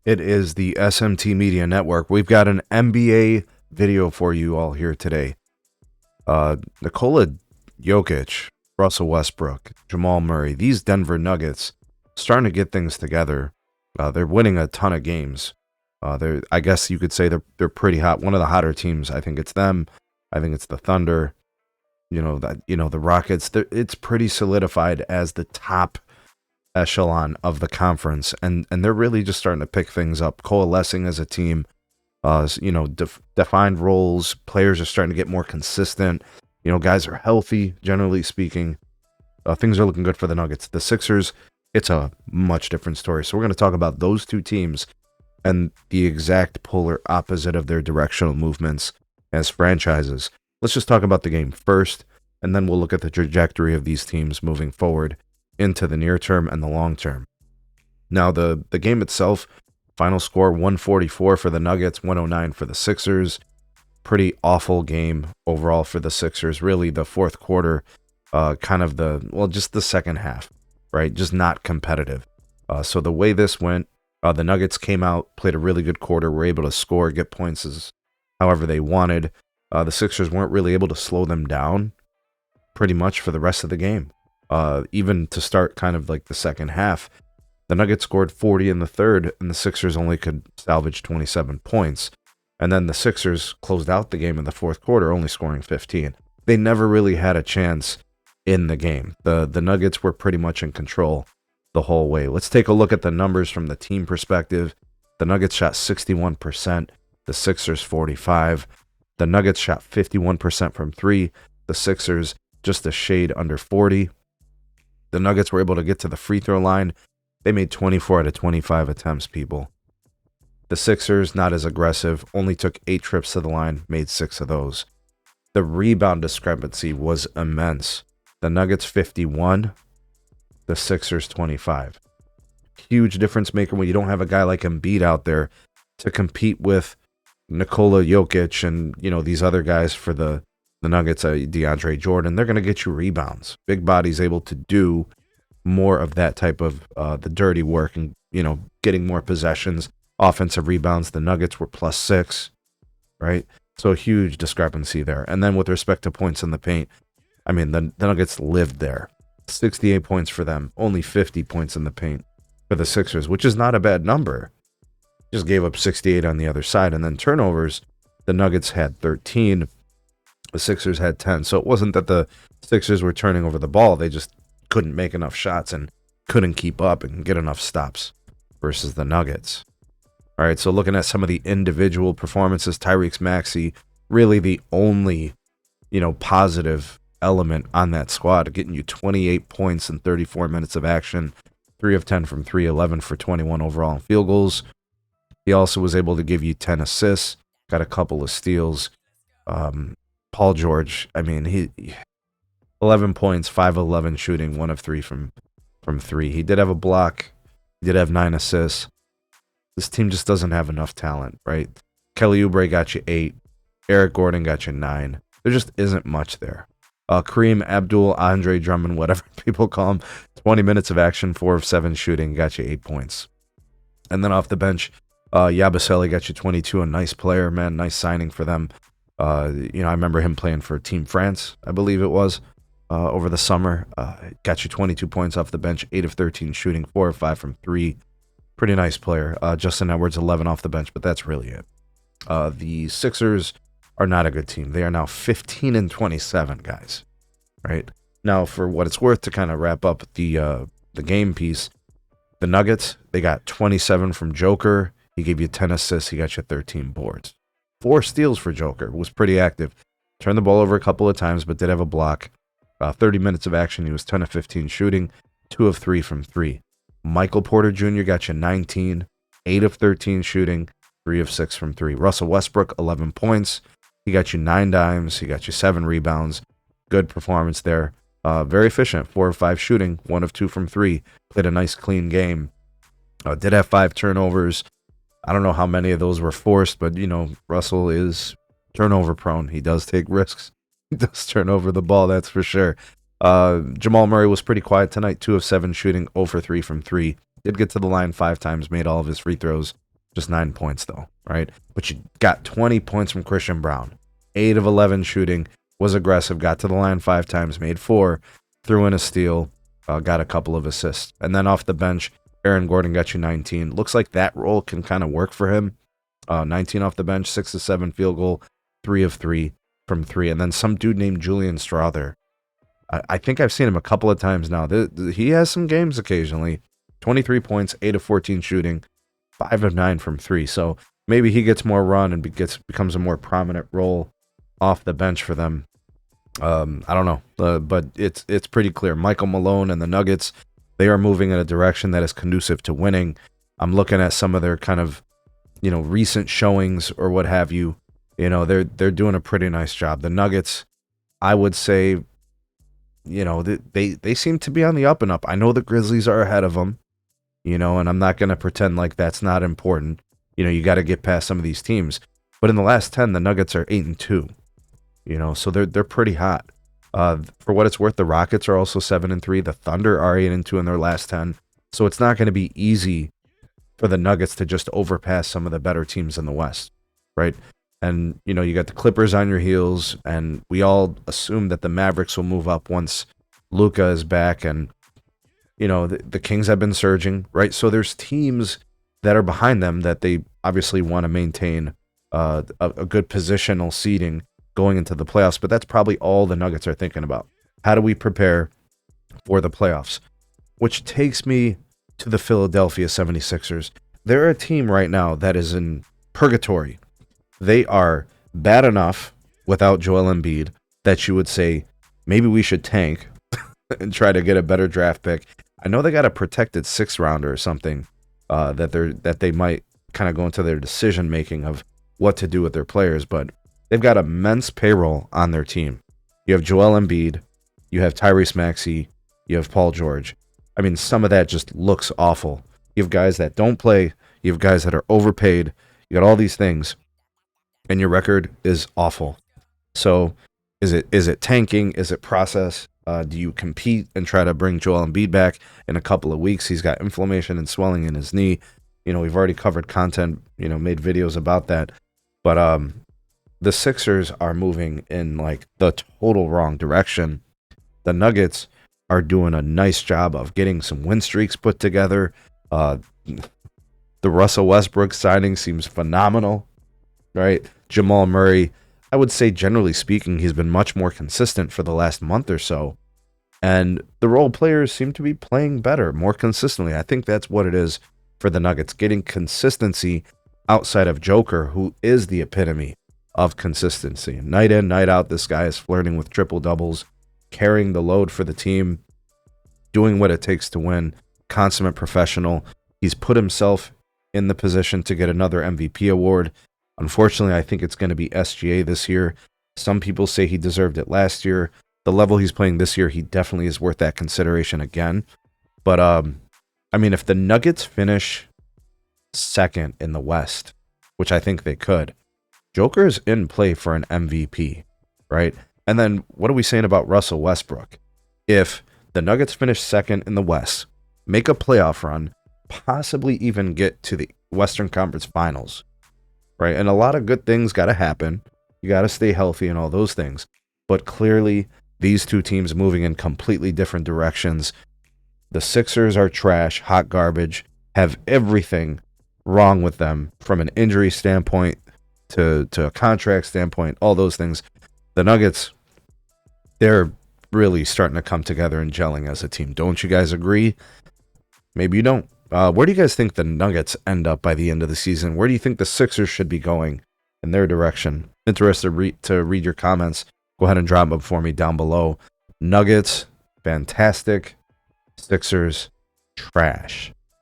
It is the SMT Media Network. We've got an NBA video for you all here today. Nikola Jokic, Russell Westbrook, Jamal Murray, these Denver Nuggets starting to get things together. They're winning a ton of games. I guess you could say they're pretty hot. One of the hotter teams. I think it's them. I think it's the Thunder. The Rockets. It's pretty solidified as the top echelon of the conference, and they're really just starting to pick things up, coalescing as a team. Defined roles. Players are starting to get more consistent. Guys are healthy, generally speaking. Things are looking good for the Nuggets. The Sixers, it's a much different story. So we're going to talk about those two teams and the exact polar opposite of their directional movements as franchises. Let's just talk about the game first, and then we'll look at the trajectory of these teams moving forward into the near term and the long term. Now, the game itself, final score 144 for the Nuggets, 109 for the Sixers. Pretty awful game overall for the Sixers. Really, the fourth quarter, just the second half, right? Just not competitive. So the way this went, the Nuggets came out, played a really good quarter, were able to score, get points however they wanted. The Sixers weren't really able to slow them down pretty much for the rest of the game. Even to start kind of like the second half, the Nuggets scored 40 in the third, and the Sixers only could salvage 27 points. And then the Sixers closed out the game in the fourth quarter, only scoring 15. They never really had a chance in the game. The Nuggets were pretty much in control the whole way. Let's take a look at the numbers from the team perspective. The Nuggets shot 61%, the Sixers 45%. The Nuggets shot 51% from three, the Sixers just a shade under 40%. The Nuggets were able to get to the free throw line. They made 24 out of 25 attempts, people. The Sixers, not as aggressive, only took 8 trips to the line, made 6 of those. The rebound discrepancy was immense. The Nuggets 51, the Sixers 25. Huge difference maker when you don't have a guy like Embiid out there to compete with Nikola Jokic and these other guys for the Nuggets, DeAndre Jordan. They're going to get you rebounds. Big bodies able to do more of that type of the dirty work and getting more possessions, offensive rebounds. The Nuggets were +6, right? So a huge discrepancy there. And then with respect to points in the paint, I mean the Nuggets lived there. 68 points for them, only 50 points in the paint for the Sixers, which is not a bad number. Just gave up 68 on the other side. And then turnovers, the Nuggets had 13. The Sixers had 10. So it wasn't that the Sixers were turning over the ball. They just couldn't make enough shots and couldn't keep up and get enough stops versus the Nuggets. All right, so looking at some of the individual performances, Tyrese Maxey, really the only, positive element on that squad, getting you 28 points in 34 minutes of action, 3 of 10 from 3, 11 for 21 overall in field goals. He also was able to give you 10 assists, got a couple of steals. Paul George, he 11 points, 5 of 11 shooting, 1 of 3 from 3. He did have a block. He did have 9 assists. This team just doesn't have enough talent, right? Kelly Oubre got you 8. Eric Gordon got you 9. There just isn't much there. Kareem Abdul, Andre Drummond, whatever people call him, 20 minutes of action, 4 of 7 shooting, got you 8 points. And then off the bench, Yabusele got you 22, a nice player, man, nice signing for them. I remember him playing for Team France, I believe it was, over the summer. Got you 22 points off the bench, 8 of 13 shooting, 4 of 5 from 3. Pretty nice player. Justin Edwards, 11 off the bench, but that's really it. The Sixers are not a good team. They are now 15-27, guys. Right? Now, for what it's worth, to kind of wrap up the game piece, the Nuggets, they got 27 from Joker. He gave you 10 assists. He got you 13 boards. 4 steals for Joker. Was pretty active. Turned the ball over a couple of times, but did have a block. 30 minutes of action. He was 10 of 15 shooting, 2 of 3 from 3. Michael Porter Jr. got you 19, 8 of 13 shooting, 3 of 6 from 3. Russell Westbrook, 11 points. He got you 9 dimes. He got you 7 rebounds. Good performance there. Very efficient. 4 of 5 shooting, 1 of 2 from 3. Played a nice, clean game. Did have 5 turnovers. I don't know how many of those were forced, but, Russell is turnover prone. He does take risks. He does turn over the ball, that's for sure. Jamal Murray was pretty quiet tonight, 2 of 7 shooting, 0 for 3 from 3. Did get to the line 5 times, made all of his free throws. just 9 points though, right? But you got 20 points from Christian Brown, 8 of 11 shooting, was aggressive, got to the line 5 times, made 4, threw in a steal, got a couple of assists. And then off the bench, Aaron Gordon got you 19. Looks like that role can kind of work for him. 19 off the bench, 6 of 7 field goal, 3 of 3 from 3. And then some dude named Julian Strother. I think I've seen him a couple of times now. He has some games occasionally. 23 points, 8 of 14 shooting, 5 of 9 from 3. So maybe he gets more run and becomes a more prominent role off the bench for them. I don't know, but it's pretty clear. Michael Malone and the Nuggets, they are moving in a direction that is conducive to winning. I'm looking at some of their kind of, recent showings or what have you. They're doing a pretty nice job. The Nuggets, I would say, they seem to be on the up and up. I know the Grizzlies are ahead of them, and I'm not going to pretend like that's not important. You got to get past some of these teams. But in the last 10, the Nuggets are 8-2. So they're pretty hot. For what it's worth, the Rockets are also 7-3. The Thunder are 8-2 in their last 10. So it's not going to be easy for the Nuggets to just overpass some of the better teams in the West, right? And you got the Clippers on your heels, and we all assume that the Mavericks will move up once Luka is back, and the Kings have been surging, right? So there's teams that are behind them that they obviously want to maintain a good positional seeding going into the playoffs, but that's probably all the Nuggets are thinking about. How do we prepare for the playoffs? Which takes me to the Philadelphia 76ers. They're a team right now that is in purgatory. They are bad enough without Joel Embiid that you would say, maybe we should tank and try to get a better draft pick. I know they got a protected 6th rounder or something that they might kind of go into their decision making of what to do with their players, but they've got immense payroll on their team. You have Joel Embiid, you have Tyrese Maxey, you have Paul George. I mean, some of that just looks awful. You have guys that don't play, you have guys that are overpaid, you got all these things, and your record is awful. So is it tanking? Is it process? Do you compete and try to bring Joel Embiid back in a couple of weeks? He's got inflammation and swelling in his knee. We've already covered content, made videos about that. But the Sixers are moving in like the total wrong direction. The Nuggets are doing a nice job of getting some win streaks put together. The Russell Westbrook signing seems phenomenal, right? Jamal Murray, I would say generally speaking, he's been much more consistent for the last month or so. And the role players seem to be playing better, more consistently. I think that's what it is for the Nuggets, getting consistency outside of Joker, who is the epitome of consistency. Night in, night out, this guy is flirting with triple doubles, carrying the load for the team, doing what it takes to win, consummate professional. He's put himself in the position to get another MVP award. Unfortunately, I think it's going to be SGA this year. Some people say he deserved it last year. The level he's playing this year, he definitely is worth that consideration again. But, if the Nuggets finish second in the West, which I think they could, Joker's in play for an MVP, right? And then what are we saying about Russell Westbrook? If the Nuggets finish second in the West, make a playoff run, possibly even get to the Western Conference Finals, right? And a lot of good things got to happen. You got to stay healthy and all those things. But clearly, these two teams moving in completely different directions. The Sixers are trash, hot garbage, have everything wrong with them from an injury standpoint to a contract standpoint, all those things. The Nuggets, they're really starting to come together and gelling as a team. Don't you guys agree? Maybe you don't. Where do you guys think the Nuggets end up by the end of the season? Where do you think the Sixers should be going in their direction? Interested to read your comments. Go ahead and drop them for me down below. Nuggets, fantastic. Sixers, trash.